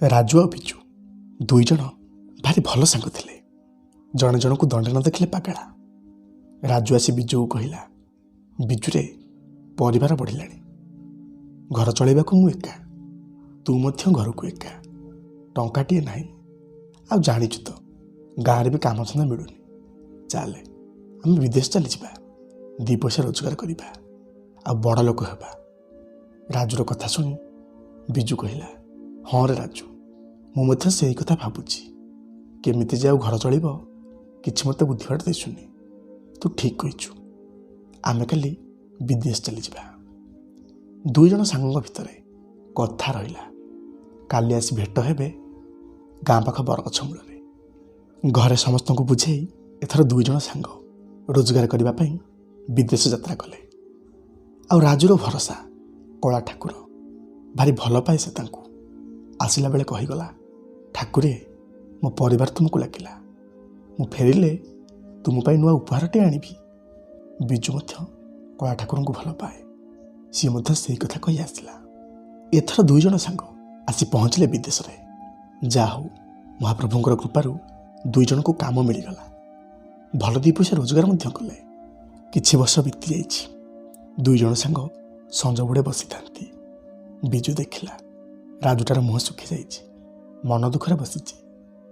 ରାଜୁ ଆଉ ବିଜୁ ଦୁଇ ଜଣ ଭାରି ଭଲ ସାଙ୍ଗ ଥିଲେ। ଜଣେ ଜଣକୁ ଦଣ୍ଡେ ନ ଦେଖିଲେ ପାଗଳା। ରାଜୁ ଆସି ବିଜୁକୁ କହିଲା, ବିଜୁରେ ପରିବାର ବଢ଼ିଲାଣି, ଘର ଚଳାଇବାକୁ ମୁଁ ଏକା, ତୁ ମଧ୍ୟ ଘରକୁ ଏକା, ଟଙ୍କାଟିଏ ନାହିଁ, ଆଉ ଜାଣିଛୁ ତ ଗାଁରେ ବି କାମଧନ୍ଦା ମିଳୁନି। ଚାଲେ ଆମେ ବିଦେଶ ଚାଲିଯିବା, ଦୁଇ ପଇସା ରୋଜଗାର କରିବା, ଆଉ ବଡ଼ ଲୋକ ହେବା। ରାଜୁର କଥା ଶୁଣି ବିଜୁ କହିଲା, ହଁ ରେ ରାଜୁ, ମୁଁ ମଧ୍ୟ ସେଇ କଥା ଭାବୁଛି। କେମିତି ଯେ ଆଉ ଘର ଚଳିବ କିଛି ମୋତେ ବୁଦ୍ଧିବାଟ ଦିଶୁନି। ତୁ ଠିକ୍ କହିଛୁ, ଆମେ କାଲି ବିଦେଶ ଚାଲିଯିବା। ଦୁଇ ଜଣ ସାଙ୍ଗଙ୍କ ଭିତରେ କଥା ରହିଲା, କାଲି ଆସି ଭେଟ ହେବେ ଗାଁ ପାଖ ବରଗଛ ମୂଳରେ। ଘରେ ସମସ୍ତଙ୍କୁ ବୁଝେଇ ଏଥର ଦୁଇ ଜଣ ସାଙ୍ଗ ରୋଜଗାର କରିବା ପାଇଁ ବିଦେଶ ଯାତ୍ରା କଲେ। ଆଉ ରାଜୁର ଭରସା କଳା ଠାକୁର, ଭାରି ଭଲ ପାଏ ସେ ତାଙ୍କୁ। ଆସିଲା ବେଳେ କହିଗଲା, ଠାକୁରେ ମୋ ପରିବାର ତୁମକୁ ଲାଗିଲା, ମୁଁ ଫେରିଲେ ତୁମ ପାଇଁ ନୂଆ ଉପହାରଟେ ଆଣିବି। ବିଜୁ ମଧ୍ୟ କଳା ଠାକୁରଙ୍କୁ ଭଲ ପାଏ, ସିଏ ମଧ୍ୟ ସେଇ କଥା କହି ଆସିଲା। ଏଥର ଦୁଇ ଜଣ ସାଙ୍ଗ ଆସି ପହଞ୍ଚିଲେ ବିଦେଶରେ। ଯାହା ହଉ ମହାପ୍ରଭୁଙ୍କର କୃପାରୁ ଦୁଇ ଜଣଙ୍କୁ କାମ ମିଳିଗଲା, ଭଲ ଦୁଇ ପଇସା ରୋଜଗାର ମଧ୍ୟ କଲେ। କିଛି ବର୍ଷ ବିତି ଯାଇଛି। ଦୁଇ ଜଣ ସାଙ୍ଗ ସଞ୍ଜ ବୁଡ଼େ ବସିଥାନ୍ତି। ବିଜୁ ଦେଖିଲା ରାଜୁଟାର ମୁହଁ ଶୁଖିଯାଇଛି, ମନ ଦୁଃଖରେ ବସିଛି।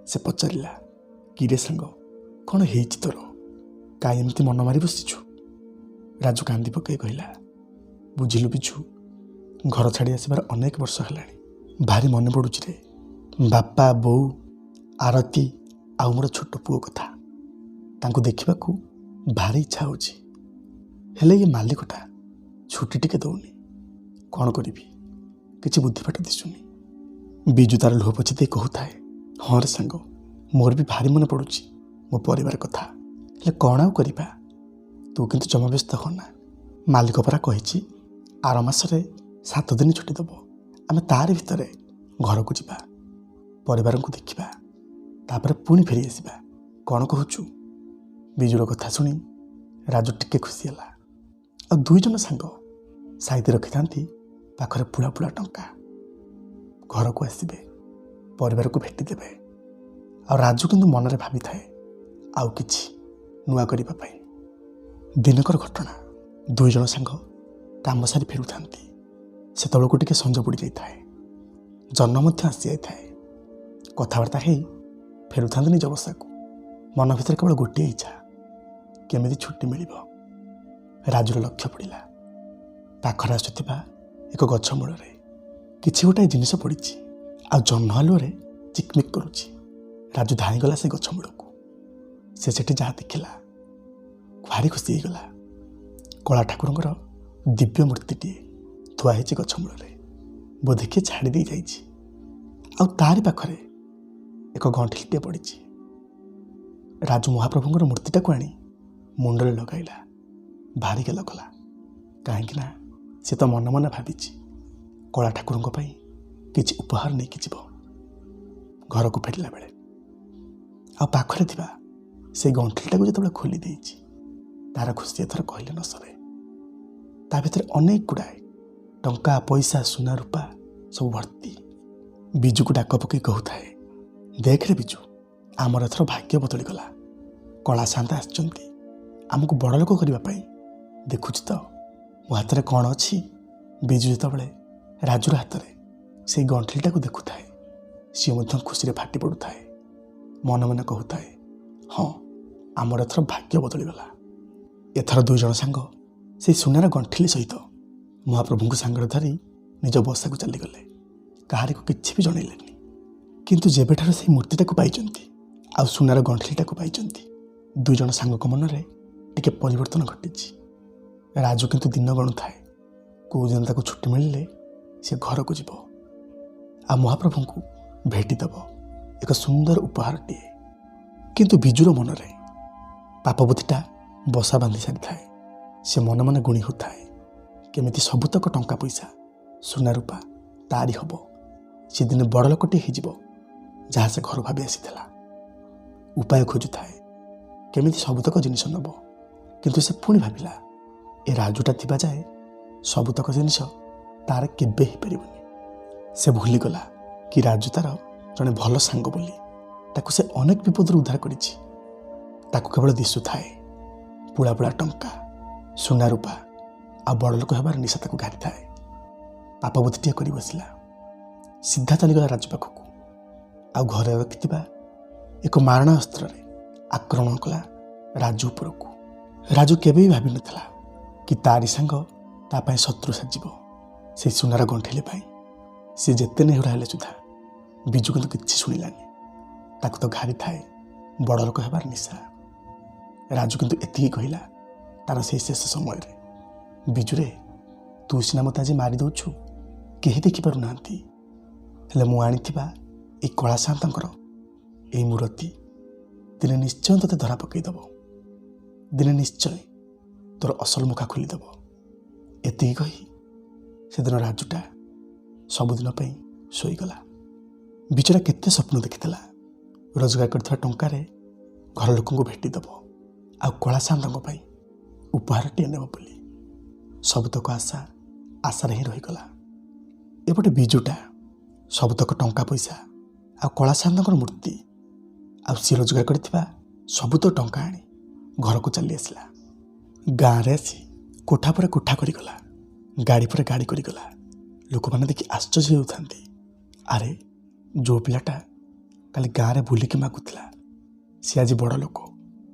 ସେ ପଚାରିଲା, କିରେ ସାଙ୍ଗ, କ'ଣ ହେଇଛି ତୋର? କାହିଁ ଏମିତି ମନ ମାରି ବସିଛୁ? ରାଜୁ କାନ୍ଦି ପକାଇ କହିଲା, ବୁଝିଲୁ ବିଜୁ, ଘର ଛାଡ଼ି ଆସିବାର ଅନେକ ବର୍ଷ ହେଲାଣି। ଭାରି ମନେ ପଡ଼ୁଛି ରେ, ବାପା ବୋଉ, ଆରତୀ ଆଉ ମୋର ଛୋଟ ପୁଅ କଥା। ତାଙ୍କୁ ଦେଖିବାକୁ ଭାରି ଇଚ୍ଛା ହେଉଛି, ହେଲେ ଏ ମାଲିକଟା ଛୁଟି ଟିକେ ଦେଉନି। କ'ଣ କରିବି, କିଛି ବୁଦ୍ଧିବାଟ ଦିଶୁନି। ବିଜୁ ତାର ଲୁହ ପୋଛି ଦେଇ କହୁଥାଏ, ହଁ ରେ ସାଙ୍ଗ, ମୋର ବି ଭାରି ମନେ ପଡ଼ୁଛି ମୋ ପରିବାର କଥା, ହେଲେ କ'ଣ ଆଉ କରିବା। ତୁ କିନ୍ତୁ ଜମା ବ୍ୟସ୍ତ ହନା, ମାଲିକ ପରା କହିଛି ଆର ମାସରେ 7 ଦିନ ଛୁଟି ଦେବ। ଆମେ ତାରି ଭିତରେ ଘରକୁ ଯିବା, ପରିବାରଙ୍କୁ ଦେଖିବା, ତାପରେ ପୁଣି ଫେରି ଆସିବା। କ'ଣ କହୁଛୁ? ବିଜୁର କଥା ଶୁଣି ରାଜୁ ଟିକେ ଖୁସି ହେଲା। ଆଉ ଦୁଇ ଜଣ ସାଙ୍ଗ ସାଇତି ରଖିଥାନ୍ତି ପାଖରେ ପୁଳା ପୁଳା ଟଙ୍କା। ଘରକୁ ଆସିବେ, ପରିବାରକୁ ଭେଟିଦେବେ। ଆଉ ରାଜୁ କିନ୍ତୁ ମନରେ ଭାବିଥାଏ ଆଉ କିଛି ନୂଆ କରିବା ପାଇଁ। ଦିନକର ଘଟଣା, ଦୁଇ ଜଣ ସାଙ୍ଗ କାମ ସାରି ଫେରୁଥାନ୍ତି। ସେତେବେଳକୁ ଟିକେ ସଞ୍ଜ ବୁଡ଼ି ଯାଇଥାଏ, ଜହ୍ନ ମଧ୍ୟ ଆସିଯାଇଥାଏ। କଥାବାର୍ତ୍ତା ହେଇ ଫେରୁଥାନ୍ତି ନିଜ ବସାକୁ। ମନ ଭିତରେ କେବଳ ଗୋଟିଏ ଇଚ୍ଛା, କେମିତି ଛୁଟି ମିଳିବ। ରାଜୁର ଲକ୍ଷ୍ୟ ପଡ଼ିଲା ପାଖରେ ଆସୁଥିବା ଏକ ଗଛ ମୂଳରେ କିଛି ଗୋଟାଏ ଜିନିଷ ପଡ଼ିଛି, ଆଉ ଜହ୍ନ ଆଲୁଅରେ ଚିକମିକ କରୁଛି। ରାଜୁ ଧାଇଁଗଲା ସେ ଗଛ ମୂଳକୁ। ସେ ସେଠି ଯାହା ଦେଖିଲା ଭାରି ଖୁସି ହେଇଗଲା। କଳା ଠାକୁରଙ୍କର ଦିବ୍ୟ ମୂର୍ତ୍ତିଟିଏ ଥୁଆ ହେଇଛି ଗଛ ମୂଳରେ, ବୋଧେ କିଏ ଛାଡ଼ି ଦେଇ ଯାଇଛି। ଆଉ ତାରି ପାଖରେ ଏକ ଗଣ୍ଠିଲିଟିଏ ପଡ଼ିଛି। ରାଜୁ ମହାପ୍ରଭୁଙ୍କର ମୂର୍ତ୍ତିଟାକୁ ଆଣି ମୁଣ୍ଡରେ ଲଗାଇଲା। ଭାରି ଗେଲ କଲା, କାହିଁକି ନା ସେ ତ ମନେ ମନେ ଭାବିଛି କଳା ଠାକୁରଙ୍କ ପାଇଁ କିଛି ଉପହାର ନେଇକି ଯିବ। ଘରକୁ ଫେରିଲା ବେଳେ ଆଉ ପାଖରେ ଥିବା ସେଇ ଗଣ୍ଠିଲିଟାକୁ ଯେତେବେଳେ ଖୋଲି ଦେଇଛି, ତାର ଖୁସି ଏଥର କହିଲେ ନ ସରେ। ତା ଭିତରେ ଅନେକ ଗୁଡ଼ାଏ ଟଙ୍କା, ପଇସା, ସୁନା, ରୂପା ସବୁ ଭର୍ତ୍ତି। ବିଜୁକୁ ଡାକ ପକାଇ କହୁଥାଏ, ଦେଖରେ ବିଜୁ, ଆମର ଏଥର ଭାଗ୍ୟ ବଦଳିଗଲା। କଳା ସାନ୍ତା ଆସିଛନ୍ତି ଆମକୁ ବଡ଼ ଲୋକ କରିବା ପାଇଁ। ଦେଖୁଛି ତ ମୋ ହାତରେ କ'ଣ ଅଛି। ବିଜୁ ଯେତେବେଳେ ରାଜୁର ହାତରେ ସେଇ ଗଣ୍ଠିଲିଟାକୁ ଦେଖୁଥାଏ, ସିଏ ମଧ୍ୟ ଖୁସିରେ ଫାଟି ପଡ଼ୁଥାଏ। ମନେ ମନେ କହୁଥାଏ, ହଁ, ଆମର ଏଥର ଭାଗ୍ୟ ବଦଳିଗଲା। ଏଥର ଦୁଇ ଜଣ ସାଙ୍ଗ ସେଇ ସୁନାର ଗଣ୍ଠିଲି ସହିତ ମହାପ୍ରଭୁଙ୍କୁ ସାଙ୍ଗରେ ଧରି ନିଜ ବସାକୁ ଚାଲିଗଲେ। କାହାରିକୁ କିଛି ବି ଜଣେଇଲେନି। କିନ୍ତୁ ଯେବେଠାରୁ ସେଇ ମୂର୍ତ୍ତିଟାକୁ ପାଇଛନ୍ତି ଆଉ ସୁନାର ଗଣ୍ଠିଲିଟାକୁ ପାଇଛନ୍ତି, ଦୁଇ ଜଣ ସାଙ୍ଗଙ୍କ ମନରେ ଟିକେ ପରିବର୍ତ୍ତନ ଘଟିଛି। ରାଜୁ କିନ୍ତୁ ଦିନ ଗଣୁଥାଏ, କେଉଁ ଦିନ ତାକୁ ଛୁଟି ମିଳିଲେ ସେ ଘରକୁ ଯିବ, ଆଉ ମହାପ୍ରଭୁଙ୍କୁ ଭେଟିଦେବ ଏକ ସୁନ୍ଦର ଉପହାରଟିଏ। କିନ୍ତୁ ବିଜୁର ମନରେ ପାପବୁଦ୍ଧିଟା ବସା ବାନ୍ଧି ସାରିଥାଏ। ସେ ମନେ ମନେ ଗୁଣି ହେଉଥାଏ, କେମିତି ସବୁତକ ଟଙ୍କା ପଇସା, ସୁନା ରୂପା ତାରି ହେବ। ସେ ଦିନେ ବଡ଼ ଲୋକଟିଏ ହେଇଯିବ, ଯାହା ସେ ଘରୁ ଭାବି ଆସିଥିଲା। ଉପାୟ ଖୋଜୁଥାଏ, କେମିତି ସବୁତକ ଜିନିଷ ନେବ। କିନ୍ତୁ ସେ ପୁଣି ଭାବିଲା, ଏ ରାଜୁଟା ଥିବା ଯାଏ ସବୁତକ ଜିନିଷ ତାର କେବେ ହେଇପାରିବନି। ସେ ଭୁଲିଗଲା कि राजू तार जड़े भल सांग बोली ताकू से अनेक विपदर उद्धार करिछि। ताकू केवल दिशु थाए पुला पुला टंका सुना रूपा आ बड़ लोक हेबार निशा ताकू घारी थाए। पाप बुद्धिटिए कर बसला सीधा चलीगला राजू पाखक आ घरे रखिथिबा एक मारणा अस्त्र आक्रमण कला राजू उपरकू। राजू केबे भी भाभी नथला कि तारी सांग तापाई शत्रु साजिब से सुनार गंठेले पाई। सी जेते नेहुरा हेले सुधा बिजु किंतु किछि शुणिलानी। ताकू तो घारी थाए बड़ लोक हेबार निशा। राजू किंतु एतिकी कहिला तार से शेष समय बिजुरे तू सिना मत आज मारी दौछु केही देखि पारु नांती हेले मु आनिथिबा ए कला शांतंकर ए मूर्ति दिने निश्चय तोते धरा पकई दब। दिने निश्चय तोर असल मुखा खोलीदेव। एतिकी कही सेदिन राजूटा सबुदिन शोईगला। बिचरा केते स्वप्न देखिथिला रोजगार करथिबा टंकारे घर लोकंकु भेटिदेव आ कला शांतंक पई उपहारटिए नेब बोली। सबतक आशा आशार ही रहीगला। एपटे बिजुटा सबतक टंका पैसा आ कला शांतंकर मूर्ति आ सी रोजगार करथिबा सबुत टंका आनी घर को चली आसला। गाँव रे आसी कोठा पर कोठा करिगला गाड़ी पर गाड़ी करिगला। लोक मैंने देखि आश्चर्य होउथांती अरे जो पिलाटा काली गाँव में बुलिकी मागुला सी आज बड़ लोक।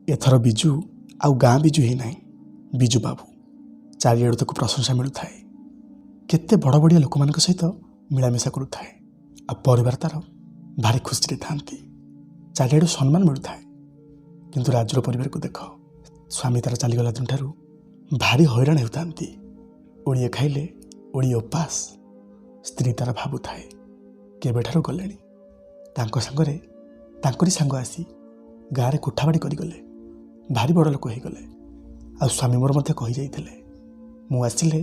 एथर बिजु आउ गाँ बिजु ही नहीं बिजु बाबू चारिआडू ताको प्रशंसा मिलू थाए। केते बड़ बड़िया लोक मान सहित मिलामिशा करुए आ परिवार तार भारी खुशी थांती। चारिआडू सम्मान मिलू थाए। किंतु राजुर परिवार को देख स्वामी तार चलीगला दिन ठारू भारी हैरान होतांती। ओडिए खाइले ओडिए उपास। स्त्री तार भाबु थाए केबेठारू गलेनी तांको सांगरे तांकरी सांग आसी गाँव में कोठाबाड़ी करगले भारी बड़ लोक हो गले। आ स्वामी मोर मध्य कही जाइथिले मु आसिले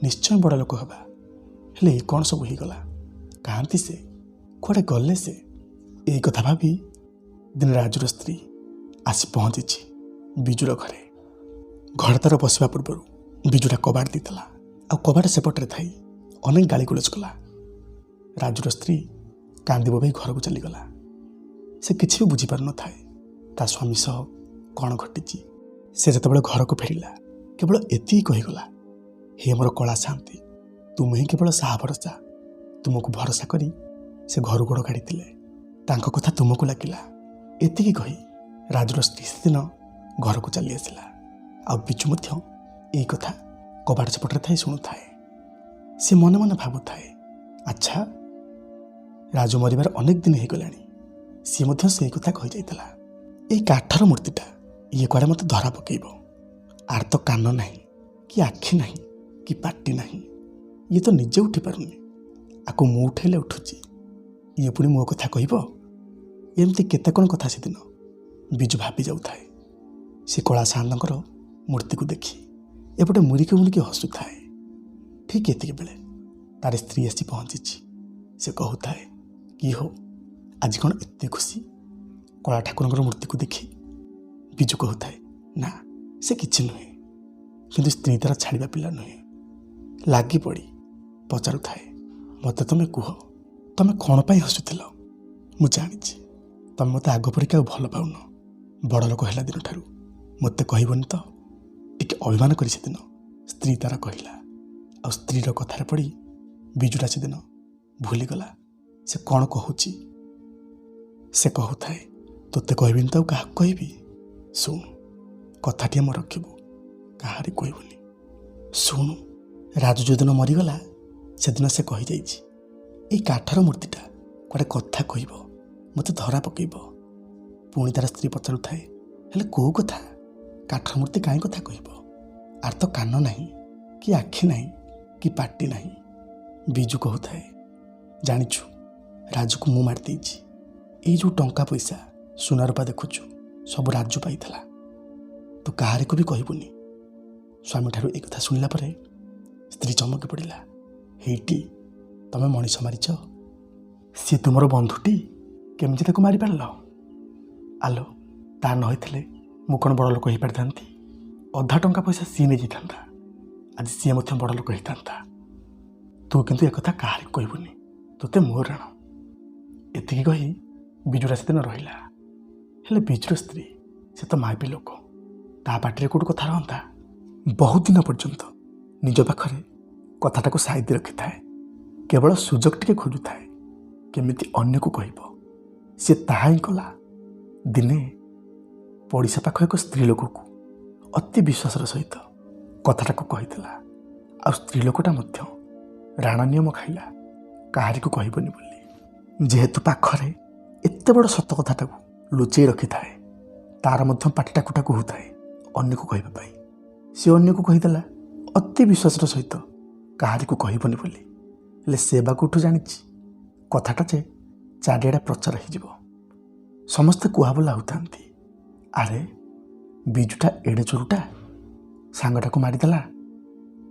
निश्चय बड़ लोक हबा हेले कौन सब होगला कहाँती से कुआडे गले से यही कथा भाभी दिन राजुर स्त्री आसी पहुँची बिजुर घरे। घर तार बसवा पूर्व बिजुटा कबाड़ देला आ कबाड़ सेपटे थी अनेक गाली गुलज कला। राजुर स्त्री कांदी बोबाई घर को चलीगला। से किसी भी बुझीपार न थाए ता स्वामी सह कौन घटी। से जितेबाला घर को फेरिला केवल एति कहीगला हे मोर कला शांति तुम ही केवल साहा भरसा तुमको भरसा करी से घर गोड़ काढ़ी तांको कथा तुमको लगिला। एतिकी कही राजुर स्त्री से दिन घर को चली आसला। आ बिचु मध्य यही कथा कबाड़ सेपटे थाई शुणुए। से मन मन भावुए अच्छा राजू मरबार अनेक दिन हो गलानी सी मध्य से कथा कही जाइतला ए काठर मूर्तिटा ये कुआडे मत धरा पकेब। आर तो कान नहीं कि आखि नहीं कि पाटी नहीं ये तो निजे उठी पारुनी आको मु उठेले उठुची ये पुणी मो कथा कहब। एमती केते कौन कथा से दिन बिजु भाभी जाऊए। से कला सानंदर मूर्ति को देखी एपटे मुरिके मुरिके हसुए। ठीक एतिक बेले तार स्त्री आसी पहुँची। से कहूए कि हो आज कौन एत खुशी कला ठाकुर मूर्ति को देखी। बिजु कहूए ना से किसी नुहे किंतु स्त्री तार छाड़ा पिला नुहे। लगी पड़ी पचारू थाए मत तुम कह तुम कौन पर हसुल मु जानी तुम मत आग परिका भल पाऊन बड़ लोक है दिन ठार मत कहबनी तो टिके अभिमान कर से दिन स्त्री तार कहला। आ स्त्रीर कथार पड़ी बिजुटा से दिन भूलीगला से कौन कहूची। से कहूए तोते कहबिनी तो क्या कहबी शुण कथाटी आम रखबू कहारी कहबूनी। शुणु राजू जो दिन मरीगला से दिन से कही जाइए काठर मूर्तिटा कुआडे कथा कहब मत धरा पकेब। पुणी तार स्त्री पचारू थाए हेले कौ कथा काठर मूर्ति कहीं कथा कहब। आर तो कान नहीं कि आखि नहीं कि पाटी नहीं। बिजु कहूए जानिछु राजू को मु मार देइछि। ए जो टंका पैसा सुना रूपा देखुचु सब राजू पाइला तू कहारे को भी कहबूनी। स्वामी ठारू एक कथा शुणिला परे स्त्री चमकी पड़ा हेटी तमें मनीष मारिच सी तुमर बंधुटी केमती ताको मारी पार आलो ता नई मु कौन बड़ लोक हो पारि था। अधा टंका पैसा सी नहीं जाता आज सी बड़ लोक होता। तू किंतु एक कथा कहार कहबूनी तोते मोर राण ଏତିକି କହି ବିଜୁରା ସେଦିନ ରହିଲା। ହେଲେ ବିଜୁର ସ୍ତ୍ରୀ ସେ ତ ମାଇପି ଲୋକ, ତା ପାଟିରେ କେଉଁଠି କଥା ରହନ୍ତା। ବହୁତ ଦିନ ପର୍ଯ୍ୟନ୍ତ ନିଜ ପାଖରେ କଥାଟାକୁ ସାଇତି ରଖିଥାଏ। କେବଳ ସୁଯୋଗ ଟିକେ ଖୋଜୁଥାଏ କେମିତି ଅନ୍ୟକୁ କହିବ। ସେ ତାହା ହିଁ କଲା। ଦିନେ ପଡ଼ିଶା ପାଖ ଏକ ସ୍ତ୍ରୀ ଲୋକକୁ ଅତି ବିଶ୍ୱାସର ସହିତ କଥାଟାକୁ କହିଥିଲା। ଆଉ ସ୍ତ୍ରୀ ଲୋକଟା ମଧ୍ୟ ରାଣ ନିୟମ ଖାଇଲା, କାହାରିକୁ କହିବନି ବୋଲି। ଯେହେତୁ ପାଖରେ ଏତେ ବଡ଼ ସତ କଥାଟାକୁ ଲୁଚେଇ ରଖିଥାଏ, ତାର ମଧ୍ୟ ପାଟିଟାକୁଟାକୁ ହେଉଥାଏ ଅନ୍ୟକୁ କହିବା ପାଇଁ। ସେ ଅନ୍ୟକୁ କହିଦେଲା ଅତି ବିଶ୍ୱାସର ସହିତ କାହାରିକୁ କହିବନି ବୋଲି। ହେଲେ ସେ ବା କେଉଁଠୁ ଜାଣିଛି କଥାଟା ଯେ ଚାରିଆଡ଼େ ପ୍ରଚାର ହେଇଯିବ। ସମସ୍ତେ କୁହାବୋଲା ହେଉଥାନ୍ତି, ଆରେ ବିଜୁଟା ଏଡ଼େ ଚୋରୁଟା, ସାଙ୍ଗଟାକୁ ମାରିଦେଲା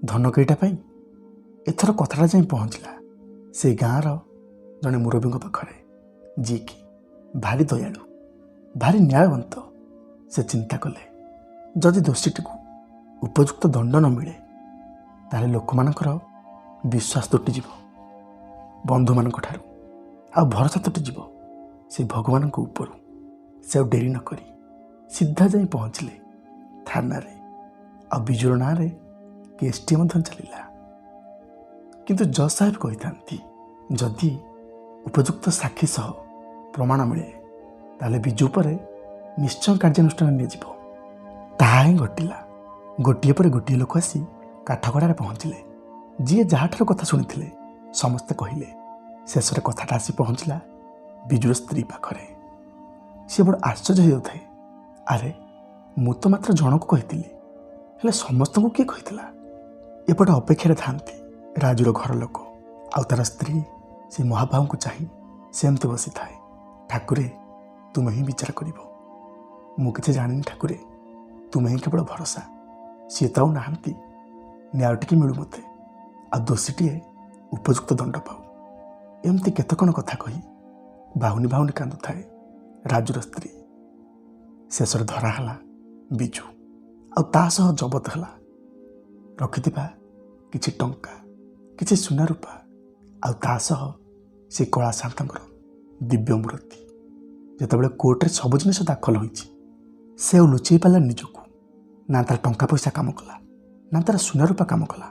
ଧନ କେଇଟା ପାଇଁ। ଏଥର କଥାଟା ଯାଇ ପହଞ୍ଚିଲା ସେଇ ଗାଁର ଜଣେ ମୁରବୀଙ୍କ ପାଖରେ, ଯିଏକି ଭାରି ଦୟାଳୁ, ଭାରି ନ୍ୟାୟବନ୍ତ। ସେ ଚିନ୍ତା କଲେ ଯଦି ଦୋଷୀଟିକୁ ଉପଯୁକ୍ତ ଦଣ୍ଡ ନ ମିଳେ ତାହେଲେ ଲୋକମାନଙ୍କର ବିଶ୍ୱାସ ତୁଟିଯିବ ବନ୍ଧୁମାନଙ୍କ ଠାରୁ, ଆଉ ଭରସା ତୁଟିଯିବ ସେ ଭଗବାନଙ୍କ ଉପରୁ। ସେ ଆଉ ଡେରି ନ କରି ସିଧା ଯାଇ ପହଞ୍ଚିଲେ ଥାନାରେ। ଆଉ ବିଜୁର ନାଁରେ କେସ୍ଟି ମଧ୍ୟ ଚାଲିଲା। କିନ୍ତୁ ଜଜ୍ ସାହେବ କହିଥାନ୍ତି, ଯଦି ଉପଯୁକ୍ତ ସାକ୍ଷୀ ସହ ପ୍ରମାଣ ମିଳେ ତାହେଲେ ବିଜୁ ଉପରେ ନିଶ୍ଚୟ କାର୍ଯ୍ୟାନୁଷ୍ଠାନ ନିଆଯିବ। ତାହା ହିଁ ଘଟିଲା। ଗୋଟିଏ ପରେ ଗୋଟିଏ ଲୋକ ଆସି କାଠଗଡ଼ାରେ ପହଞ୍ଚିଲେ। ଯିଏ ଯାହାଠାରୁ କଥା ଶୁଣିଥିଲେ ସମସ୍ତେ କହିଲେ। ଶେଷରେ କଥାଟା ଆସି ପହଞ୍ଚିଲା ବିଜୁର ସ୍ତ୍ରୀ ପାଖରେ। ସେ ବଡ଼ ଆଶ୍ଚର୍ଯ୍ୟ ହୋଇଯାଉଥାଏ, ଆରେ ମୁଁ ତ ମାତ୍ର ଜଣକୁ କହିଥିଲି, ହେଲେ ସମସ୍ତଙ୍କୁ କିଏ କହିଥିଲା? ଏପଟେ ଅପେକ୍ଷାରେ ଥାନ୍ତି ରାଜୁର ଘର ଲୋକ, ଆଉ ତାର ସ୍ତ୍ରୀ ସେ ମହାବାହୁଙ୍କୁ ଚାହିଁ ସେମିତି ବସିଥାଏ। ଠାକୁରେ ତୁମେ ହିଁ ବିଚାର କରିବ, ମୁଁ କିଛି ଜାଣିନି ଠାକୁରେ, ତୁମେ ହିଁ କେବଳ ଭରସା। ସିଏ ତ ଆଉ ନାହାନ୍ତି, ନ୍ୟାୟ ଟିକେ ମିଳୁ ମୋତେ, ଆଉ ଦୋଷୀଟିଏ ଉପଯୁକ୍ତ ଦଣ୍ଡ ପାଉ। ଏମିତି କେତେ କ'ଣ କଥା କହି ବାହୁନି ବାହୁନି କାନ୍ଦୁଥାଏ ରାଜୁର ସ୍ତ୍ରୀ। ଶେଷରେ ଧରା ହେଲା ବିଜୁ, ଆଉ ତା ସହ ଜବତ ହେଲା ରଖିଥିବା କିଛି ଟଙ୍କା, କିଛି ସୁନା ରୂପା, ଆଉ ତା ସହ ସେ କଳା ଶାନ୍ତଙ୍କର ଦିବ୍ୟ ମୂର୍ତ୍ତି। ଯେତେବେଳେ କୋର୍ଟରେ ସବୁ ଜିନିଷ ଦାଖଲ ହୋଇଛି, ସେ ଆଉ ଲୁଚେଇ ପାରିଲା ନିଜକୁ। ନା ତାର ଟଙ୍କା ପଇସା କାମ କଲା, ନା ତାର ସୁନା ରୂପା କାମ କଲା।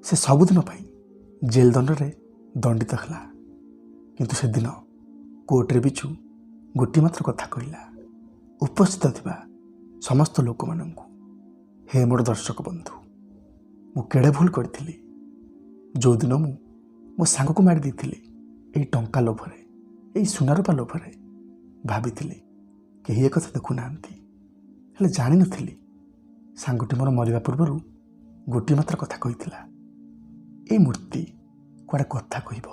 ସେ ସବୁଦିନ ପାଇଁ ଜେଲ ଦଣ୍ଡରେ ଦଣ୍ଡିତ ହେଲା। କିନ୍ତୁ ସେଦିନ କୋର୍ଟରେ ବିଜୁ ଗୋଟିଏ ମାତ୍ର କଥା କହିଲା ଉପସ୍ଥିତ ଥିବା ସମସ୍ତ ଲୋକମାନଙ୍କୁ, ହେ ମୋର ଦର୍ଶକ ବନ୍ଧୁ, ମୁଁ କେଡ଼େ ଭୁଲ କରିଥିଲି। ଯେଉଁଦିନ ମୁଁ ମୋ ସାଙ୍ଗକୁ ମାରି ଦେଇଥିଲି ଏଇ ଟଙ୍କା ଲୋଭରେ, ଏଇ ସୁନା ରୂପା ଲୋଭରେ, ଭାବିଥିଲି କେହି ଏ କଥା ଦେଖୁନାହାନ୍ତି। ହେଲେ ଜାଣିନଥିଲି ସାଙ୍ଗଟି ମୋର ମରିବା ପୂର୍ବରୁ ଗୋଟିଏ ମାତ୍ର କଥା କହିଥିଲା, ଏଇ ମୂର୍ତ୍ତି କୁଆଡ଼େ କଥା କହିବ।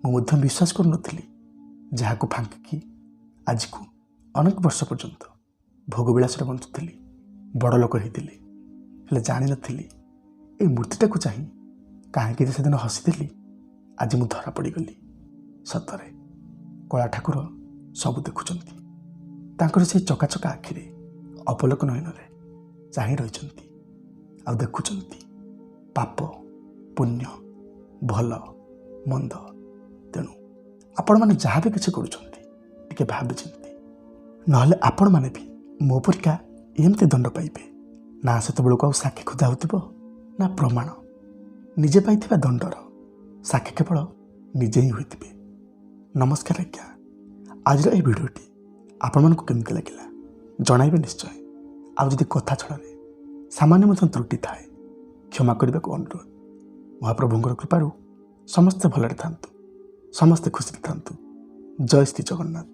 ମୁଁ ମଧ୍ୟ ବିଶ୍ୱାସ କରୁନଥିଲି, ଯାହାକୁ ଫାଙ୍କିକି ଆଜିକୁ ଅନେକ ବର୍ଷ ପର୍ଯ୍ୟନ୍ତ ଭୋଗବିଳାସରେ ବଞ୍ଚୁଥିଲି, ବଡ଼ ଲୋକ ହେଇଥିଲି। ହେଲେ ଜାଣିନଥିଲି ଏଇ ମୂର୍ତ୍ତିଟାକୁ ଚାହିଁ କାହିଁକି ଯେ ସେଦିନ ହସିଥିଲି, ଆଜି ମୁଁ ଧରା ପଡ଼ିଗଲି। ସତରେ କଳା ଠାକୁର ସବୁ ଦେଖୁଛନ୍ତି। ତାଙ୍କର ସେଇ ଚକାଚକା ଆଖିରେ ଅପଲୋକ ନୟନରେ ଚାହିଁ ରହିଛନ୍ତି, ଆଉ ଦେଖୁଛନ୍ତି ପାପ ପୁଣ୍ୟ, ଭଲ ମନ୍ଦ। ତେଣୁ ଆପଣମାନେ ଯାହା ବି କିଛି କରୁଛନ୍ତି ଟିକେ ଭାବିଚିନ୍ତି, ନହେଲେ ଆପଣମାନେ ବି ମୋ ପରିକା ଏମିତି ଦଣ୍ଡ ପାଇବେ। ନା ସେତେବେଳକୁ ଆଉ ସାକ୍ଷୀ ଖୋଜା ହେଉଥିବ, ନା ପ୍ରମାଣ। ନିଜେ ପାଇଥିବା ଦଣ୍ଡର ସାକ୍ଷୀ କେବଳ ନିଜେ ହିଁ ହୋଇଥିବେ। ନମସ୍କାର ଆଜ୍ଞା। ଆଜିର ଏହି ଭିଡ଼ିଓଟି ଆପଣମାନଙ୍କୁ କେମିତି ଲାଗିଲା ଜଣାଇବେ ନିଶ୍ଚୟ। ଆଉ ଯଦି କଥା ଛଳରେ ସାମାନ୍ୟ ମଧ୍ୟ ତ୍ରୁଟି ଥାଏ କ୍ଷମା କରିବାକୁ ଅନୁରୋଧ। ମହାପ୍ରଭୁଙ୍କର କୃପାରୁ ସମସ୍ତେ ଭଲରେ ଥାନ୍ତୁ, ସମସ୍ତେ ଖୁସିରେ ଥାନ୍ତୁ। ଜୟ ଶ୍ରୀ ଜଗନ୍ନାଥ।